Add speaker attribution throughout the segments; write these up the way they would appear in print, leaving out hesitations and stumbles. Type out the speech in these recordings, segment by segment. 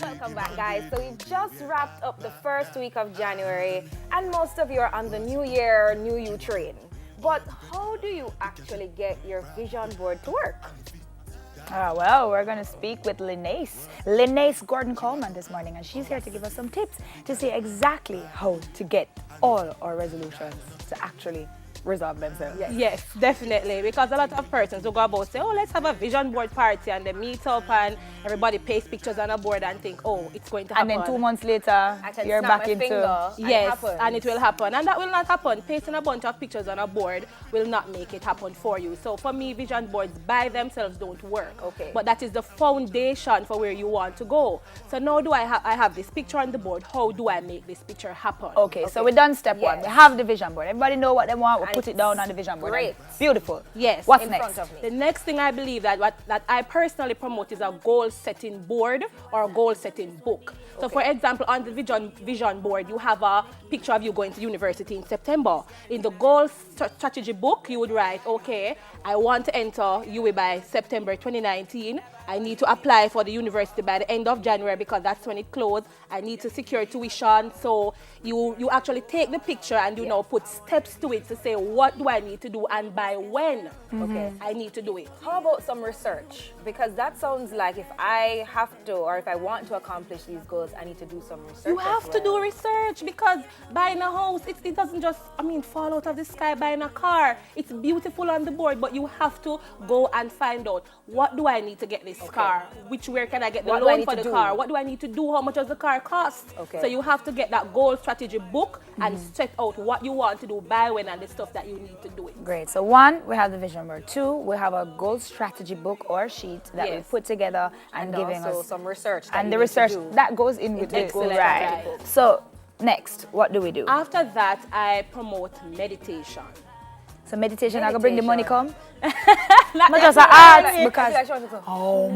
Speaker 1: Welcome back, guys. So we've just wrapped up the first week of January, and most of you are on the New Year, New You train. But how do you actually get your vision board to work?
Speaker 2: Well, we're going to speak with Linnace Gordon-Coleman this morning, and she's here to give us some tips to see exactly how to get all our resolutions to actually resolve themselves.
Speaker 3: Yes, definitely. Because a lot of persons will go about say, oh, let's have a vision board party, and they meet up and everybody pastes pictures on a board and think, oh, it's going to happen.
Speaker 2: And then 2 months later, you're back into...
Speaker 3: Yes, and it will happen. And that will not happen. Pasting a bunch of pictures on a board will not make it happen for you. So for me, vision boards by themselves don't work.
Speaker 1: Okay.
Speaker 3: But that is the foundation for where you want to go. So now I have this picture on the board. How do I make this picture happen?
Speaker 2: Okay, so we're done step one. We have the vision board. Everybody know what they want. We put it down on the vision board.
Speaker 1: Great.
Speaker 2: Beautiful.
Speaker 3: Yes.
Speaker 2: What's
Speaker 3: in
Speaker 2: next?
Speaker 3: front of me. The next thing I believe that I personally promote is a goal setting board or a goal setting book. So for example, on the vision board, you have a picture of you going to university in September. In the goal strategy book, you would write, okay, I want to enter UWI by September 2019. I need to apply for the university by the end of January because that's when it closed. I need to secure tuition. So you actually take the picture and you now put steps to it to say, what do I need to do and by when I need to do it.
Speaker 1: How about some research? Because that sounds like if I have to or if I want to accomplish these goals, I need to do some research.
Speaker 3: You have to do research because buying a house, it doesn't just, fall out of the sky. Buying a car, it's beautiful on the board, but you have to go and find out, what do I need to get this car? Where can I get the loan for the car? What do I need to do? How much does the car cost?
Speaker 1: Okay.
Speaker 3: So you have to get that goal strategy book and set out what you want to do, by when, and the stuff that you need to do it.
Speaker 2: Great. So 1, we have the vision board. 2, we have a goal strategy book or sheet that we put together and giving
Speaker 1: also
Speaker 2: us
Speaker 1: some research.
Speaker 2: and the research that goes in with this.
Speaker 3: Excellent.
Speaker 2: Right. So next, what do we do?
Speaker 3: After that, I promote meditation.
Speaker 2: So meditation, I gonna bring the money come?
Speaker 3: Not
Speaker 2: just ask because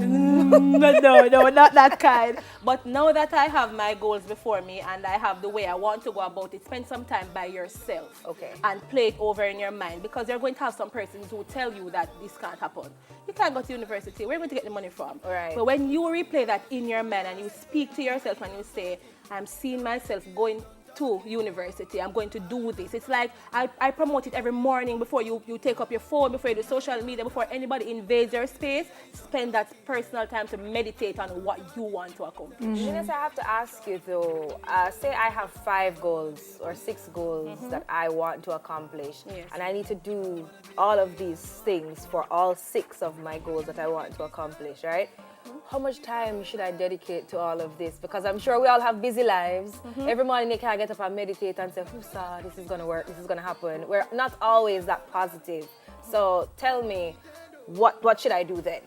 Speaker 3: no, not that kind. But now that I have my goals before me and I have the way I want to go about it, spend some time by yourself.
Speaker 1: Okay.
Speaker 3: And play it over in your mind, because you're going to have some persons who tell you that this can't happen. You can't go to university. Where are you going to get the money from?
Speaker 1: Right.
Speaker 3: But when you replay that in your mind and you speak to yourself and you say, I'm seeing myself going to university, I'm going to do this. It's like I promote it every morning before you take up your phone, before you do social media, before anybody invades your space. Spend that personal time to meditate on what you want to accomplish.
Speaker 1: Linnace, I have to ask you though, say I have 5 goals or 6 goals that I want to accomplish, and I need to do all of these things for all 6 of my goals that I want to accomplish, right? How much time should I dedicate to all of this? Because I'm sure we all have busy lives. Every morning they can get up and meditate and say, "Husa, this is going to work, this is going to happen." We're not always that positive. So tell me, what should I do then?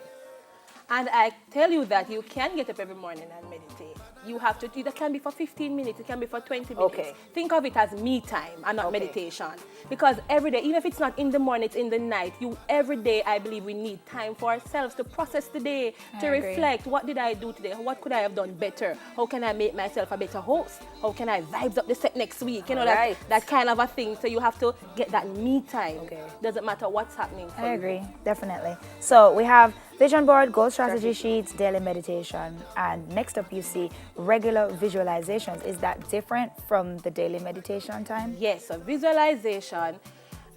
Speaker 3: And I tell you that you can get up every morning and meditate. You have to, it can be for 15 minutes, it can be for 20 minutes.
Speaker 1: Okay.
Speaker 3: Think of it as me time and not meditation. Because every day, even if it's not in the morning, it's in the night, every day I believe we need time for ourselves to process the day, to reflect, what did I do today? What could I have done better? How can I make myself a better host? How can I vibes up the set next week? You know, that kind of a thing. So you have to get that me time. Doesn't matter what's happening for you.
Speaker 2: I agree, definitely. So we have vision board, goal strategy sheets, daily meditation, and next up you see regular visualizations. Is that different from the daily meditation time?
Speaker 3: Yes, so visualization,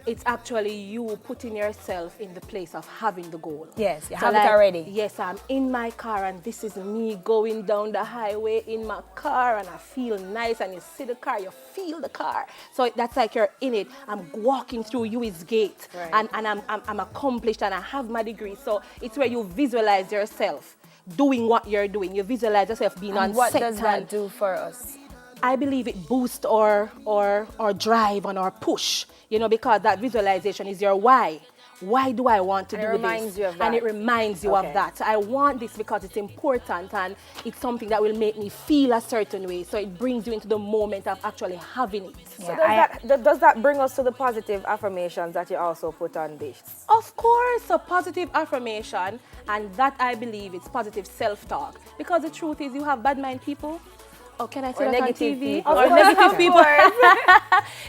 Speaker 3: it's actually you putting yourself in the place of having the goal.
Speaker 2: Yes, you have it already.
Speaker 3: Yes, I'm in my car and this is me going down the highway in my car and I feel nice, and you see the car, you feel the car. So that's like you're in it. I'm walking through UWI's gate and I'm accomplished and I have my degree. So it's where you visualize yourself doing what you're doing. You visualize yourself being on set.
Speaker 2: What does that do for us?
Speaker 3: I believe it boosts our drive and our push, because that visualization is your why. Why do I want to do this?
Speaker 1: And it reminds you of that.
Speaker 3: And it reminds you of that. I want this because it's important and it's something that will make me feel a certain way. So it brings you into the moment of actually having it.
Speaker 1: Yeah. So does that bring us to the positive affirmations that you also put on this?
Speaker 3: Of course, a positive affirmation, and that I believe is positive self-talk. Because the truth is, you have bad mind people. Or can I say that on TV?
Speaker 1: Or
Speaker 3: negative people.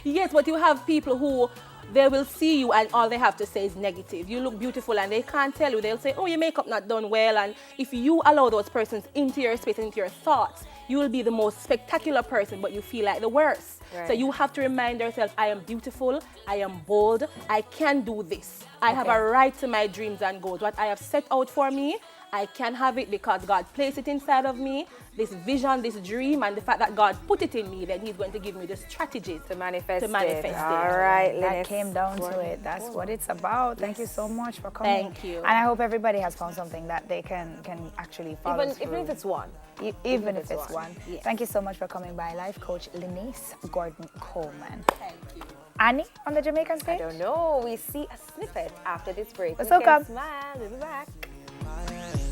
Speaker 3: Yes, but you have people who they will see you and all they have to say is negative. You look beautiful and they can't tell you. They'll say, oh, your makeup not done well. And if you allow those persons into your space, into your thoughts, you will be the most spectacular person, but you feel like the worst.
Speaker 1: Right.
Speaker 3: So you have to remind yourself, I am beautiful, I am bold, I can do this. I have a right to my dreams and goals. What I have set out for me, I can have it because God placed it inside of me. This vision, this dream, and the fact that God put it in me, then He's going to give me the strategies
Speaker 1: To manifest
Speaker 3: to manifest
Speaker 1: it.
Speaker 3: it.
Speaker 1: All right,
Speaker 2: That
Speaker 1: Linus.
Speaker 2: came down to it. That's what it's about. Thank you so much for coming.
Speaker 3: Thank you.
Speaker 2: And I hope everybody has found something that they can actually follow
Speaker 1: Even if it's one.
Speaker 2: Even if it's one.
Speaker 3: Yes.
Speaker 2: Thank you so much for coming by. Life coach Linus Gordon Coleman.
Speaker 3: Thank you.
Speaker 2: Annie on the Jamaican
Speaker 1: I
Speaker 2: stage?
Speaker 1: don't know. We see a snippet after this break.
Speaker 2: Let's
Speaker 1: We
Speaker 2: welcome.
Speaker 1: can smile. We'll be back.